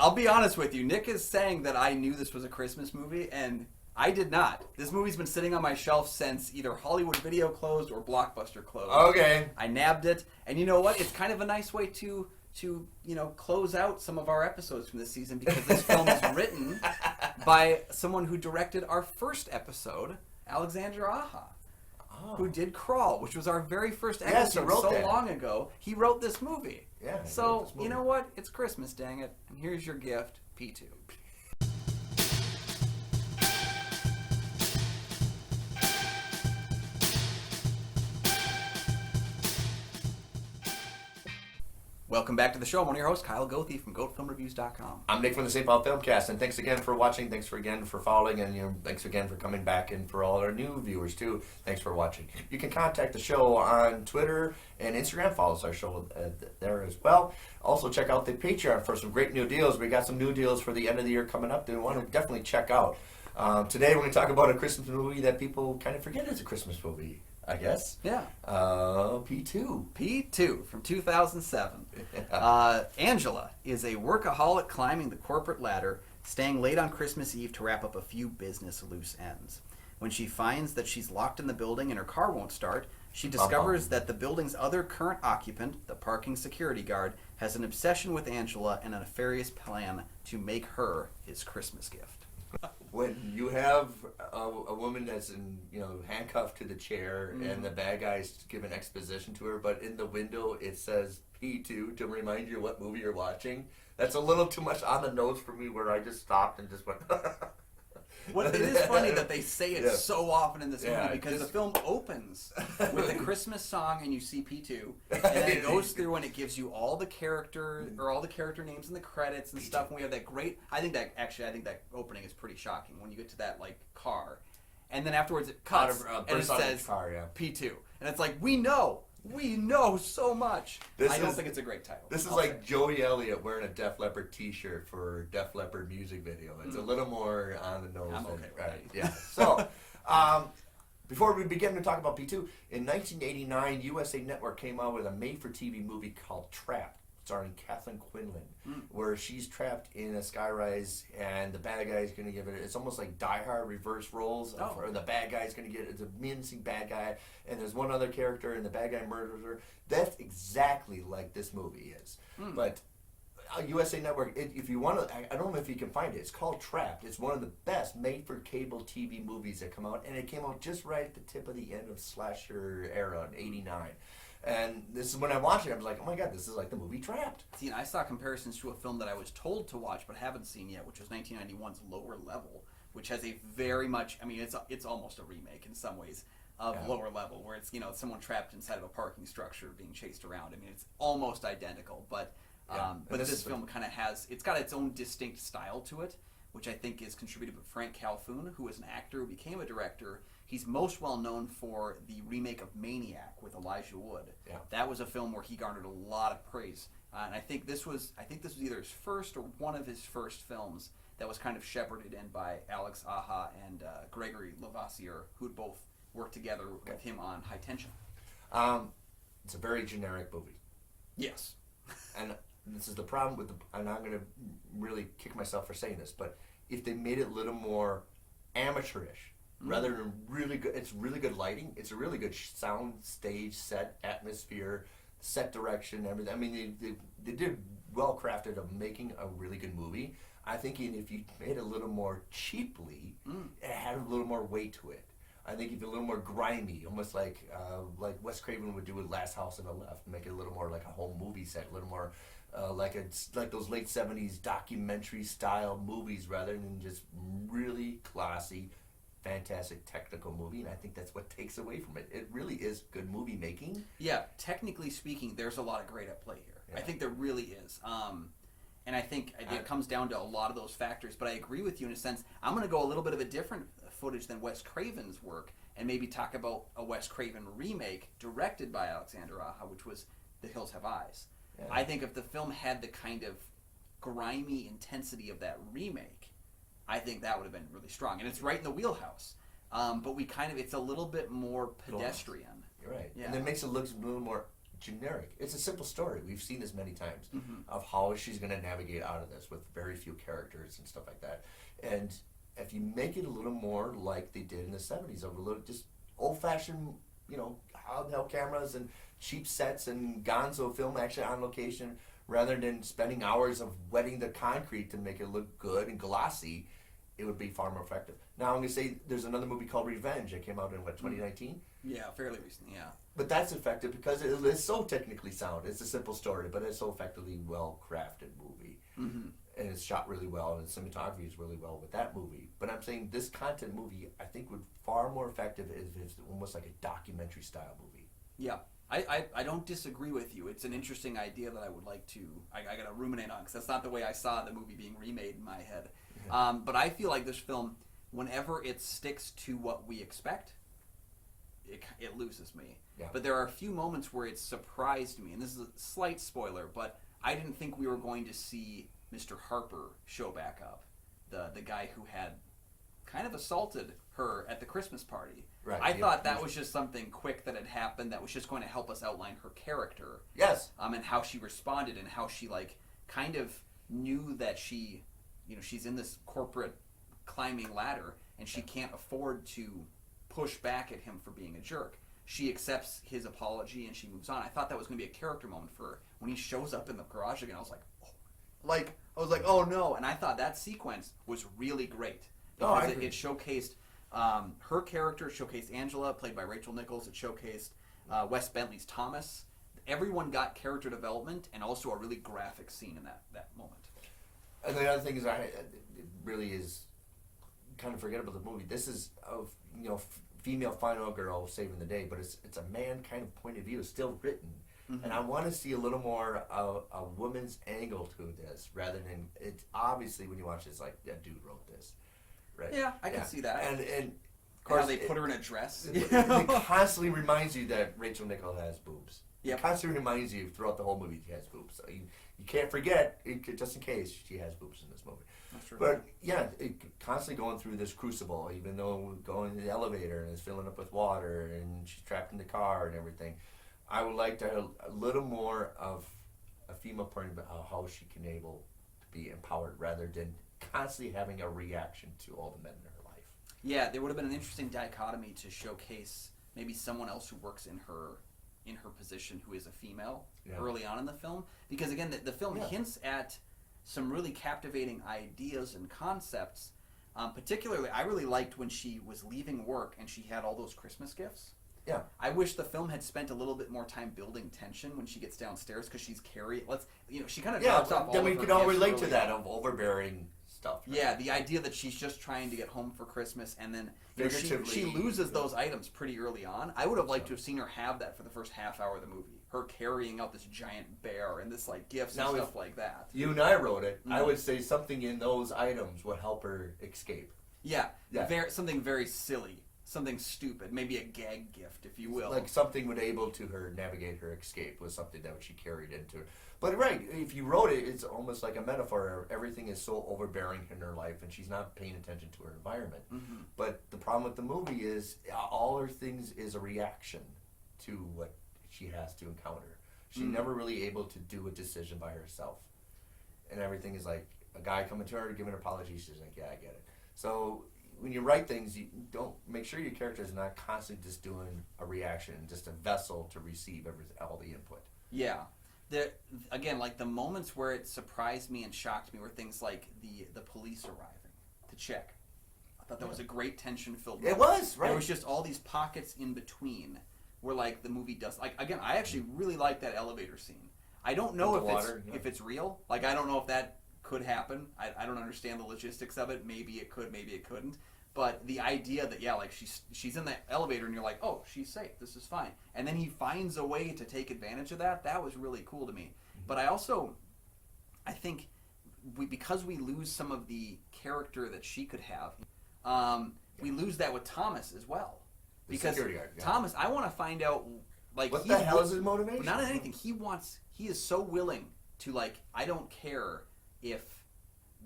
I'll be honest with you. Nick is saying that I knew this was a Christmas movie, and I did not. This movie's been sitting on my shelf since either Hollywood Video closed or Blockbuster closed. Okay. I nabbed it, and you know what? It's kind of a nice way to close out some of our episodes from this season, because this film is written by someone who directed our first episode, Alexander Aja. Oh. Who did Crawl, which was our very first episode long ago. He wrote this movie. Yeah. So, you know what? It's Christmas, dang it. And here's your gift, P2. Welcome back to the show. I'm one of your hosts, Kyle Goethe from GoatFilmReviews.com. I'm Nick from the St. Paul Filmcast, and thanks again for watching. Thanks again for following, and thanks again for coming back, and for all our new viewers too. Thanks for watching. You can contact the show on Twitter and Instagram. Follow our show there as well. Also, check out the Patreon for some great new deals. We got some new deals for the end of the year coming up that we want to definitely check out. Today, we're going to talk about a Christmas movie that people kind of forget is a Christmas movie, I guess. Yeah. P2. P2 from 2007. Angela is a workaholic climbing the corporate ladder, staying late on Christmas Eve to wrap up a few business loose ends. When she finds that she's locked in the building and her car won't start, she discovers that the building's other current occupant, the parking security guard, has an obsession with Angela and a nefarious plan to make her his Christmas gift. When you have a woman that's handcuffed to the chair, and the bad guy's giving exposition to her, but in the window it says P2 to remind you what movie you're watching, that's a little too much on the nose for me, where I just stopped and just went... Well, it is funny that they say it so often in this movie, because the film opens with a Christmas song and you see P2, and then it goes through and it gives you all the character names and the credits and stuff. And we have that great. I think that opening is pretty shocking when you get to that car, and then afterwards it cuts and it says P2, and it's like we know so much. I don't think it's a great title. This is like Joey Elliott wearing a Def Leppard t-shirt for a Def Leppard music video. It's a little more on the nose. I'm okay with that. Yeah. So, before we begin to talk about P2, in 1989, USA Network came out with a made-for-TV movie called Trapped, starring Kathleen Quinlan, where she's trapped in a skyrise, and the bad guy's going to give it. It's almost like Die Hard reverse roles. Or the bad guy's going to get it's a menacing bad guy, and there's one other character, and the bad guy murders her. That's exactly like this movie is. But USA Network, if you want to, I don't know if you can find it. It's called Trapped. It's one of the best made-for-cable TV movies that come out, and it came out just right at the tip of the end of slasher era in '89. And this is when I watched it, I was like, oh my god, this is like the movie Trapped. See, I saw comparisons to a film that I was told to watch but haven't seen yet, which was 1991's Lower Level, which has a very much, it's almost a remake in some ways of Lower Level, where it's, someone trapped inside of a parking structure being chased around. It's almost identical, but this film kind of it's got its own distinct style to it, which I think is contributed by Frank Calhoun, who is an actor who became a director. He's most well known for the remake of Maniac with Elijah Wood. Yeah. That was a film where he garnered a lot of praise. And I think this was either his first or one of his first films that was kind of shepherded in by Alex Aja and Gregory Lavassier, who'd both worked together with him on High Tension. It's a very generic movie. Yes. And this is the problem with and I'm going to really kick myself for saying this, but if they made it a little more amateurish, rather than really good, it's really good lighting, it's a really good sound, stage, set, atmosphere, set direction, everything. They did well crafted of making a really good movie. I think if you made it a little more cheaply, it had a little more weight to it. I think if a little more grimy, almost like Wes Craven would do with Last House on the Left, make it a little more like a home movie set, a little more like those late '70s documentary style movies, rather than just really classy, fantastic technical movie. And I think that's what takes away from it. It really is good movie making. Yeah, technically speaking, there's a lot of great at play here. Yeah. I think there really is. And I think it comes down to a lot of those factors. But I agree with you in a sense. I'm going to go a little bit of a different footage than Wes Craven's work, and maybe talk about a Wes Craven remake directed by Alexander Aja, which was The Hills Have Eyes. Yeah. I think if the film had the kind of grimy intensity of that remake, I think that would have been really strong. And it's right in the wheelhouse. But it's a little bit more pedestrian. You're right. Yeah. And it makes it look a little more generic. It's a simple story. We've seen this many times of how she's going to navigate out of this with very few characters and stuff like that. And if you make it a little more like they did in the 70s, of a little just old-fashioned, handheld cameras and cheap sets and gonzo film action on location, rather than spending hours of wetting the concrete to make it look good and glossy, it would be far more effective. Now I'm going to say there's another movie called Revenge that came out in, 2019? Yeah, fairly recent, yeah. But that's effective because it is so technically sound. It's a simple story, but it's so effectively well-crafted movie. Mm-hmm. And it's shot really well, and the cinematography is really well with that movie. But I'm saying this content movie, I think, would far more effective if it's almost like a documentary-style movie. Yeah. I don't disagree with you. It's an interesting idea that I would like to, I got to ruminate on, because that's not the way I saw the movie being remade in my head. But I feel like this film, whenever it sticks to what we expect, it loses me. Yeah. But there are a few moments where it surprised me, and this is a slight spoiler, but I didn't think we were going to see Mr. Harper show back up, the guy who had kind of assaulted her at the Christmas party. Right. I thought that was just something quick that had happened that was just going to help us outline her character. Yes. And how she responded and how she kind of knew that she's in this corporate climbing ladder and she can't afford to push back at him for being a jerk. She accepts his apology and she moves on. I thought that was going to be a character moment for her. When he shows up in the garage again, I was like, oh no. And I thought that sequence was really great. Because it showcased her character, it showcased Angela, played by Rachel Nichols, it showcased Wes Bentley's Thomas. Everyone got character development and also a really graphic scene in that moment. And the other thing is, it really is kind of forget about the movie. This is female final girl saving the day, but it's a man kind of point of view. It's still written. Mm-hmm. And I want to see a little more a woman's angle to this, rather than, it's obviously when you watch it, it's like, that dude wrote this. Right. Yeah, I can see that. And of course, how they put her in a dress. It constantly reminds you that Rachel Nichols has boobs. Yep. It constantly reminds you throughout the whole movie she has boobs. So you can't forget, just in case, she has boobs in this movie. That's true. But yeah, constantly going through this crucible, even though going in the elevator and it's filling up with water and she's trapped in the car and everything. I would like to have a little more of a female point about how she can able to be empowered, rather than constantly having a reaction to all the men in her life. Yeah, there would have been an interesting dichotomy to showcase maybe someone else who works in her position who is a female early on in the film, because again the film hints at some really captivating ideas and concepts. Particularly, I really liked when she was leaving work and she had all those Christmas gifts. Yeah. I wish the film had spent a little bit more time building tension when she gets downstairs, because she's she kind of drops off all then of we her could all gifts relate to early that on. of overbearing stuff. Right? Yeah, the idea that she's just trying to get home for Christmas, and then she loses those items pretty early on. I would have liked to have seen her have that for the first half hour of the movie. Her carrying out this giant bear and this gifts and stuff like that. You and I wrote it. I would say something in those items would help her escape. Yeah. Something very silly. Something stupid, maybe a gag gift, if you will. Like something would able to her navigate her escape was something that she carried into her. But right, if you wrote it, it's almost like a metaphor. Everything is so overbearing in her life, and she's not paying attention to her environment. Mm-hmm. But the problem with the movie is all her things is a reaction to what she has to encounter. She's never really able to do a decision by herself. And everything is like a guy coming to her, giving her apologies, she's like, yeah, I get it. So when you write things, you don't make sure your character is not constantly just doing a reaction, just a vessel to receive all the input. Yeah. Again, the moments where it surprised me and shocked me were things like the police arriving to check. I thought that was a great tension-filled moment. It was, right. There was just all these pockets in between where the movie does. Again, I actually really like that elevator scene. I don't know if it's real. I don't know if that could happen. I don't understand the logistics of it. Maybe it could, maybe it couldn't. But the idea that she's in the elevator and you're like, oh, she's safe, this is fine, and then he finds a way to take advantage of that. That was really cool to me. Mm-hmm. But I think because we lose some of the character that she could have, we lose that with Thomas as well. Because security guard, Thomas, I want to find out what the hell is his motivation? Not anything. He is so willing to I don't care if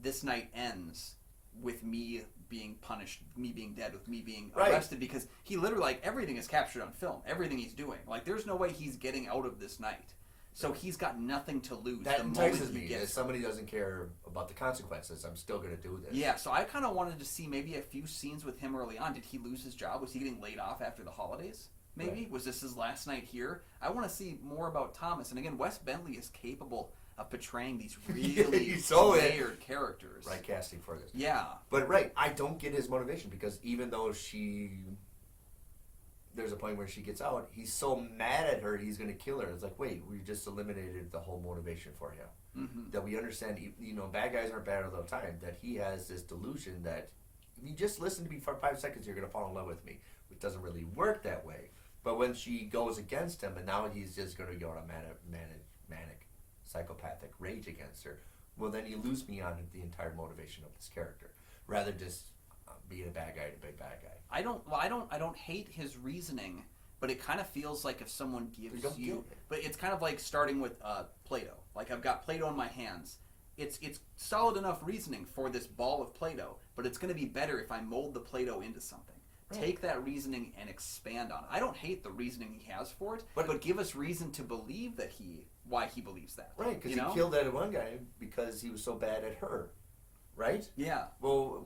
this night ends with me being punished, me being dead, with me being Right. arrested, because he literally, like, everything is captured on film. Everything he's doing. Like, there's no way he's getting out of this night. So he's got nothing to lose. That the moment entices he me. gets If somebody doesn't care about the consequences, I'm still going to do this. Yeah, so I kind of wanted to see maybe a few scenes with him early on. Did he lose his job? Was he getting laid off after the holidays? Maybe? Right. Was this his last night here? I want to see more about Thomas. And again, Wes Bentley is capable of portraying these really He's so layered characters. Right casting for this. Yeah. But right, I don't get his motivation because even though there's a point where she gets out, he's so mad at her he's going to kill her. It's like, wait, we just eliminated the whole motivation for him. Mm-hmm. That we understand, bad guys aren't bad all the time. That he has this delusion that if you just listen to me for 5 seconds, you're going to fall in love with me, which doesn't really work that way. But when she goes against him, and now he's just going to go on a manic, psychopathic rage against her, well, then you lose me on the entire motivation of this character, rather just being a bad guy to be a bad guy. I don't hate his reasoning, but it kind of feels like if someone gives you, but it's kind of like starting with Play-Doh. Like, I've got Play-Doh in my hands. It's solid enough reasoning for this ball of Play-Doh, but it's going to be better if I mold the Play-Doh into something. Right. Take that reasoning and expand on it. I don't hate the reasoning he has for it, but give us reason to believe that why he believes that. Right, because he killed that one guy because he was so bad at her. Right? Yeah. Well,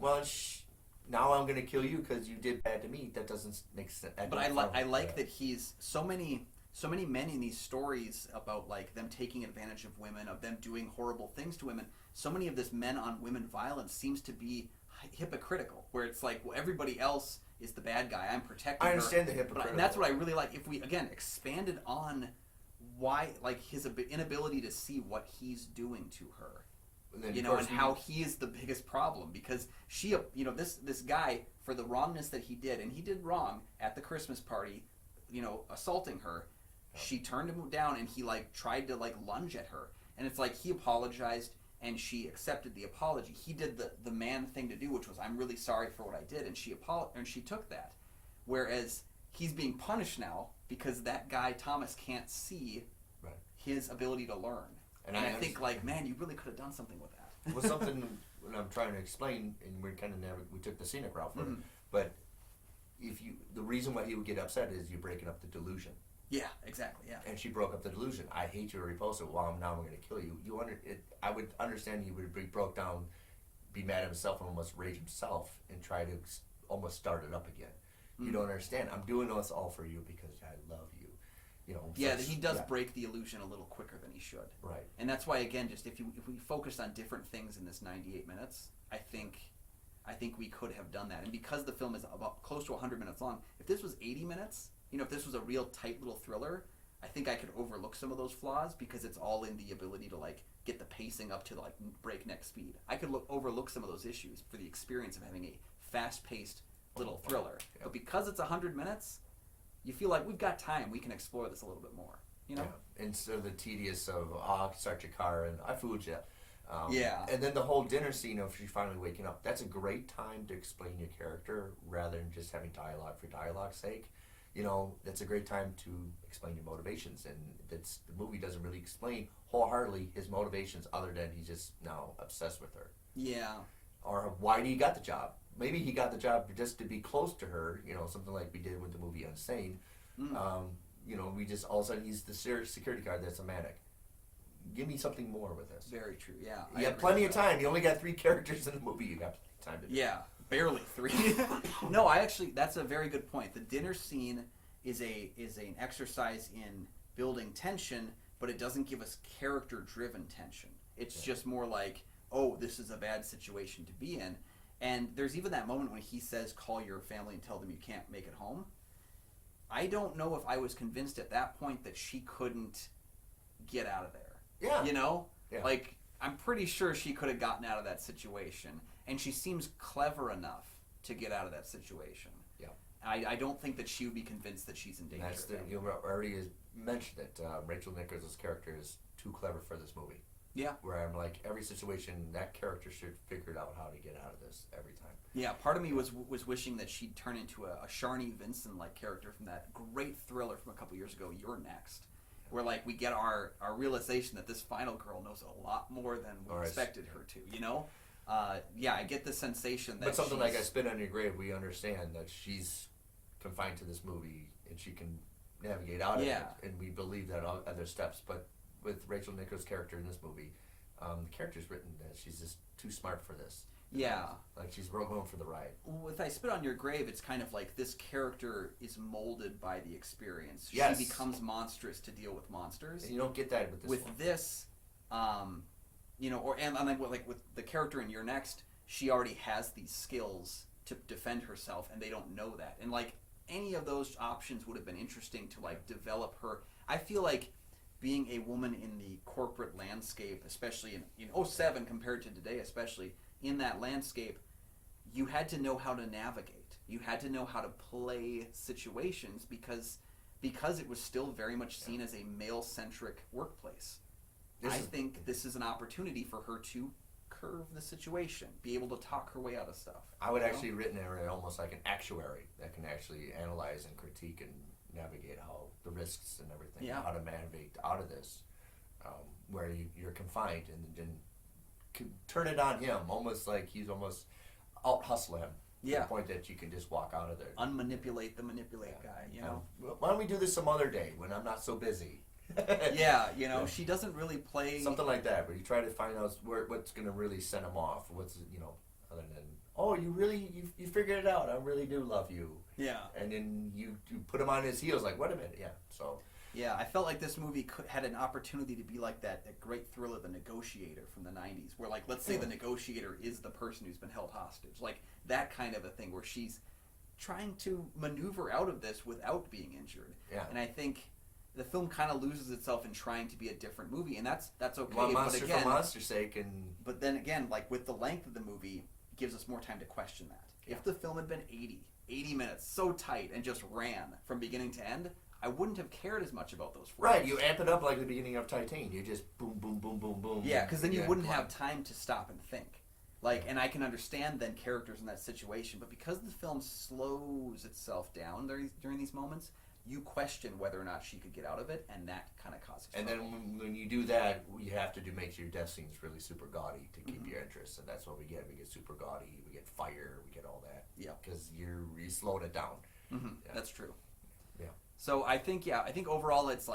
now I'm going to kill you because you did bad to me. That doesn't make sense. But I like that he's so many men in these stories about, like, them taking advantage of women, of them doing horrible things to women. So many of this men on women violence seems to be hypocritical, where it's like, well, everybody else is the bad guy. I'm protecting her. I understand the hypocritical. And that's what I really like. If we, again, expanded on why, like, his inability to see what he's doing to her. And how he is the biggest problem, because she, this guy, for the wrongness that he did, and he did wrong at the Christmas party, assaulting her, she turned him down, and he, like, tried to, like, lunge at her, and it's like he apologized, and she accepted the apology. He did the man thing to do, which was, I'm really sorry for what I did, and she took that, whereas he's being punished now because that guy Thomas can't see his ability to learn. And I think, like, man, you really could have done something with that. Well, something when I'm trying to explain, and we took the scenic route for it, but the reason why he would get upset is you're breaking up the delusion. Yeah, exactly. Yeah. And she broke up the delusion. I hate you or repulse it. Well, now I'm going to kill you. I would understand he would be broke down, be mad at himself, and almost rage himself, and try to almost start it up again. You don't understand. I'm doing this all for you because I love you. He does break the illusion a little quicker than he should. Right. And that's why, again, just if we focused on different things in this 98 minutes, I think we could have done that. And because the film is about close to 100 minutes long, if this was 80 minutes, if this was a real tight little thriller, I think I could overlook some of those flaws because it's all in the ability to, like, get the pacing up to, like, breakneck speed. I could overlook some of those issues for the experience of having a fast-paced little thriller. Yep. But because it's 100 minutes, you feel like we've got time. We can explore this a little bit more. Yeah. Instead of the tedious of, start your car and I fooled you. Yeah. And then the whole dinner scene of she finally waking up. That's a great time to explain your character rather than just having dialogue for dialogue's sake. That's a great time to explain your motivations. And the movie doesn't really explain wholeheartedly his motivations other than he's just now obsessed with her. Yeah. Or why did he got the job? Maybe he got the job just to be close to her, something like we did with the movie Unsane. We just, all of a sudden, he's the security guard that's a manic. Give me something more with this. Very true, yeah. You have plenty of time. You only got 3 characters in the movie. You got plenty of time to do. Yeah, barely 3. No, that's a very good point. The dinner scene is an exercise in building tension, but it doesn't give us character-driven tension. It's just more like, oh, this is a bad situation to be in. And there's even that moment when he says, call your family and tell them you can't make it home. I don't know if I was convinced at that point that she couldn't get out of there. Yeah. Yeah. Like, I'm pretty sure she could have gotten out of that situation. And she seems clever enough to get out of that situation. Yeah. I don't think that she would be convinced that she's in danger. You already mentioned that Rachel Nichols' character is too clever for this movie. Yeah. Where I'm like, every situation, that character should figure out how to get out of this every time. Yeah, part of me was wishing that she'd turn into a Sharni Vinson-like character from that great thriller from a couple years ago, You're Next. Where, like, we get our realization that this final girl knows a lot more than we expected her to, I get the sensation that. But something like I Spit on Your Grave, we understand that she's confined to this movie and she can navigate out of it, and we believe that other steps. But with Rachel Nichols' character in this movie, the character's written that she's just too smart for this. Yeah. Like she's going for the ride. With I Spit on Your Grave, it's kind of like this character is molded by the experience. Yes. She becomes monstrous to deal with monsters. And you don't get that with this one. With this, and like with the character in Your Next, she already has these skills to defend herself, and they don't know that. And like any of those options would have been interesting to like develop her. I feel like being a woman in the corporate landscape, especially in 07 compared to today, especially in that landscape, you had to know how to navigate. You had to know how to play situations because it was still very much seen as a male-centric workplace. I think this is an opportunity for her to curve the situation, be able to talk her way out of stuff. I would actually written her almost like an actuary that can actually analyze and critique and navigate how the risks and everything, how to navigate out of this, where you're confined and then turn it on him, almost like he's almost out hustle him. To the point that you can just walk out of there. Unmanipulate the manipulate guy, you know. Why don't we do this some other day when I'm not so busy? She doesn't really play something like that, where you try to find out what's going to really set him off. What's other than you figured it out. I really do love you. Yeah. And then you put him on his heels, like, wait a minute, so. Yeah, I felt like this movie had an opportunity to be like that great thriller, The Negotiator from the 90s, where, like, let's say the negotiator is the person who's been held hostage. Like, that kind of a thing where she's trying to maneuver out of this without being injured. Yeah. And I think the film kind of loses itself in trying to be a different movie, and that's okay. Well, monster for monster's sake. But then again, like, with the length of the movie, it gives us more time to question that. Yeah. If the film had been 80 minutes, so tight, and just ran from beginning to end, I wouldn't have cared as much about those frames. Right, you amp it up like the beginning of Titan. You just boom, boom, boom, boom, boom. Yeah, because then you wouldn't have time to stop and think. Like, and I can understand then characters in that situation, but because the film slows itself down during these moments, you question whether or not she could get out of it, and that kind of causes trouble. And then when you do that, you have to make your death scenes really super gaudy to keep your interest, and that's what we get. We get super gaudy, we get fire, we get all that. Yeah. Because you slowed it down. Mm-hmm. Yeah. That's true. Yeah. So I think overall it's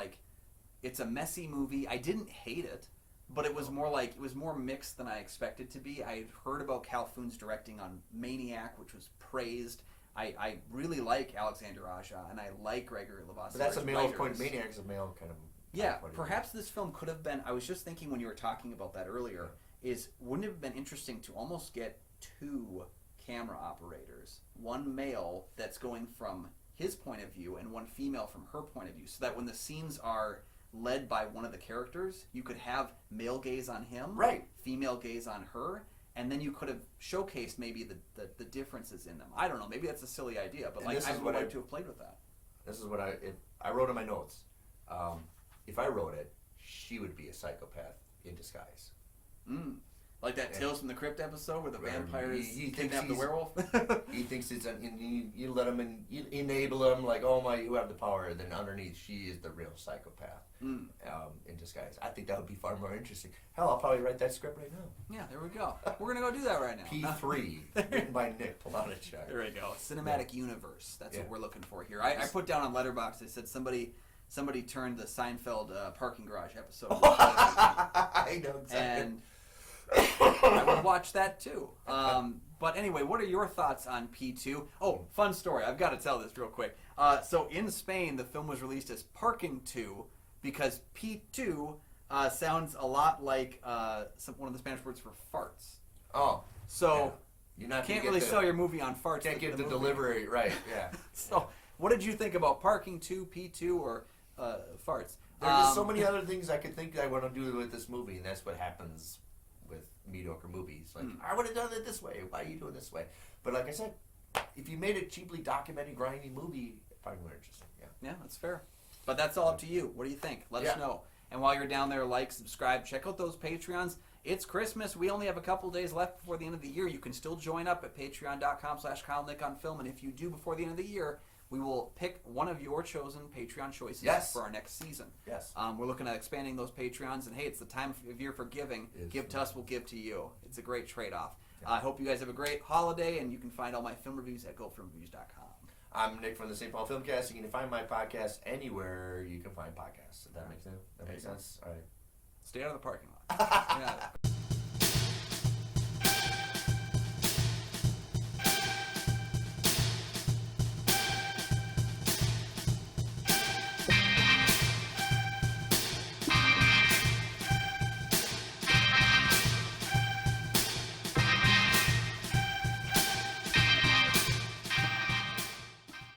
a messy movie. I didn't hate it, but it was more mixed than I expected to be. I had heard about Calhoun's directing on Maniac, which was praised. I really like Alexander Aja, and I like Gregory Levasseur. But that's a male point. Maniac is a male kind of. Yeah, perhaps this film could have been. I was just thinking when you were talking about that earlier, wouldn't it have been interesting to almost get two camera operators, one male that's going from his point of view and one female from her point of view, so that when the scenes are led by one of the characters, you could have male gaze on him, right, female gaze on her, and then you could have showcased maybe the differences in them. I don't know, maybe that's a silly idea, but like I would like to have played with that. This is what I wrote in my notes. If I wrote it, she would be a psychopath in disguise. Like that Tales from the Crypt episode where the vampires he kidnap the werewolf? He thinks it's you let him you enable him, like, oh my, you have the power, and then underneath she is the real psychopath in disguise. I think that would be far more interesting. Hell, I'll probably write that script right now. Yeah, there we go. We're going to go do that right now. P3, written by Nick Palodichuk. There we go. Cinematic universe. That's what we're looking for here. I put down on Letterboxd, I said somebody turned the Seinfeld parking garage episode. I know exactly. And I would watch that too. But anyway, what are your thoughts on P2? Oh, fun story. I've got to tell this real quick. So in Spain, the film was released as Parking 2 because P2 sounds a lot like one of the Spanish words for farts. Oh. So you can't really sell your movie on farts. Can't get the delivery right. Yeah. So what did you think about Parking 2, P2, or farts? There's just so many other things I could think I want to do with this movie, and that's what happens with mediocre movies. Like, I would have done it this way. Why are you doing it this way? But like I said, if you made a cheaply documented, grindy movie, it'd probably be more interesting. Yeah, that's fair. But that's all up to you. What do you think? Let us know. And while you're down there, like, subscribe, check out those Patreons. It's Christmas. We only have a couple days left before the end of the year. You can still join up at patreon.com/KyleNickOnFilm. And if you do before the end of the year, we will pick one of your chosen Patreon choices for our next season. Yes. We're looking at expanding those Patreons, and hey, it's the time of year for giving. Give to us, we'll give to you. It's a great trade-off. Yeah. I hope you guys have a great holiday, and you can find all my film reviews at GoFilmReviews.com. I'm Nick from the St. Paul Filmcast. You can find my podcast anywhere you can find podcasts. If that makes sense. All right. Stay out of the parking lot.